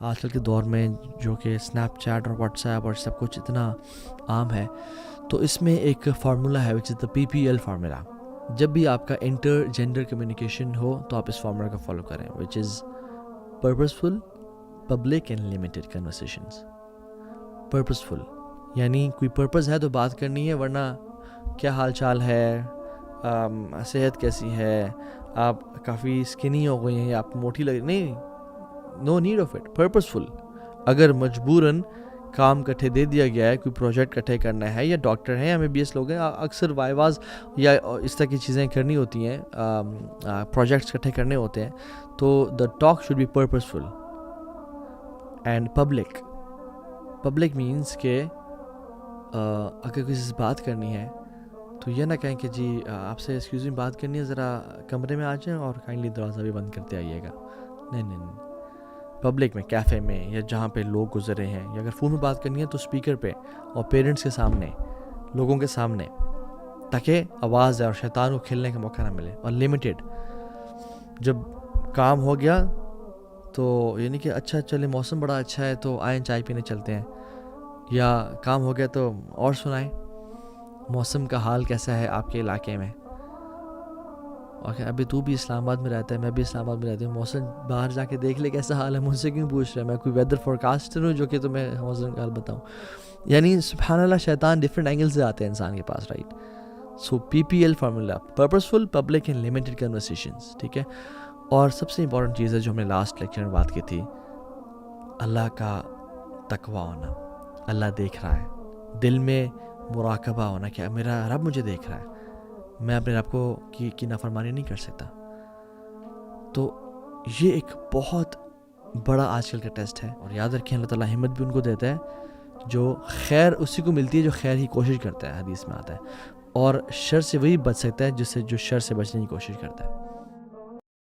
آج کل کے دور میں جو کہ اسنیپ چیٹ اور واٹس ایپ اور سب کچھ اتنا عام ہے، تو اس میں ایک فارمولہ ہے وچ از دا PPL فارمولہ. جب بھی آپ کا انٹر جینڈر کمیونیکیشن ہو تو آپ اس فارمولہ کو فالو کریں، which is purposeful, public and limited conversations. Purposeful یعنی کوئی پرپز ہے تو بات کرنی ہے، ورنہ کیا حال چال ہے، صحت کیسی ہے، آپ کافی اسکنی ہو گئی ہیں یا آپ موٹی لگ، نہیں، no need of it. Purposeful. اگر مجبوراً کام کٹھے دے دیا گیا ہے، کوئی پروجیکٹ کٹھے کرنا ہے، یا ڈاکٹر ہیں یا MBBS لوگ ہیں، اکثر وائواز یا اس طرح کی چیزیں کرنی ہوتی ہیں، پروجیکٹس کٹھے کرنے ہوتے ہیں، تو the talk should be purposeful. And public. Public means کہ اگر کسی سے بات کرنی ہے تو یہ نہ کہیں کہ جی آپ سے ایکسکیوز می بات کرنی ہے، ذرا کمرے میں آ جائیں اور کائنڈلی دروازہ بھی بند کرتے آئیے گا. نہیں. پبلک میں، کیفے میں، یا جہاں پہ لوگ گزر رہے ہیں، یا اگر فون میں بات کرنی ہے تو اسپیکر پہ اور پیرنٹس کے سامنے، لوگوں کے سامنے، تاکہ آواز ہے اور شیطان کو کھیلنے کا موقع نہ ملے. اور لمیٹڈ. جب کام ہو گیا تو یعنی کہ اچھا چلے موسم بڑا اچھا ہے تو آئیں چائے پینے چلتے ہیں، یا کام ہو گیا تو اور سنائیں موسم کا حال کیسا ہے آپ کے علاقے میں. اور ابھی تو بھی اسلام آباد میں رہتا ہے، میں بھی اسلام آباد میں رہتی ہوں، موسم باہر جا کے دیکھ لے کیسا حال ہے، مجھ سے کیوں پوچھ رہا ہے؟ میں کوئی ویدر فورکاسٹر ہوں جو کہ تمہیں موسم کا حال بتاؤں؟ یعنی سبحان اللہ، شیطان ڈفرینٹ اینگل سے آتے ہیں انسان کے پاس، right. So PPL formula, purposeful, public and limited conversations. ٹھیک ہے. اور سب سے امپورٹنٹ چیز ہے جو ہم نے لاسٹ لیکچر میں بات کی تھی، اللہ کا تقوی ہونا. اللہ دیکھ رہا ہے، دل میں مراقبہ ہونا کہ میرا رب مجھے دیکھ رہا ہے، میں اپنے رب کو کی نافرمانی نہیں کر سکتا. تو یہ ایک بہت بڑا آج کل کا ٹیسٹ ہے. اور یاد رکھیں اللہ تعالیٰ ہمت بھی ان کو دیتا ہے جو خیر اسی کو ملتی ہے جو خیر ہی کوشش کرتا ہے، حدیث میں آتا ہے. اور شر سے وہی بچ سکتا ہے جو شر سے بچنے کی کوشش کرتا ہے.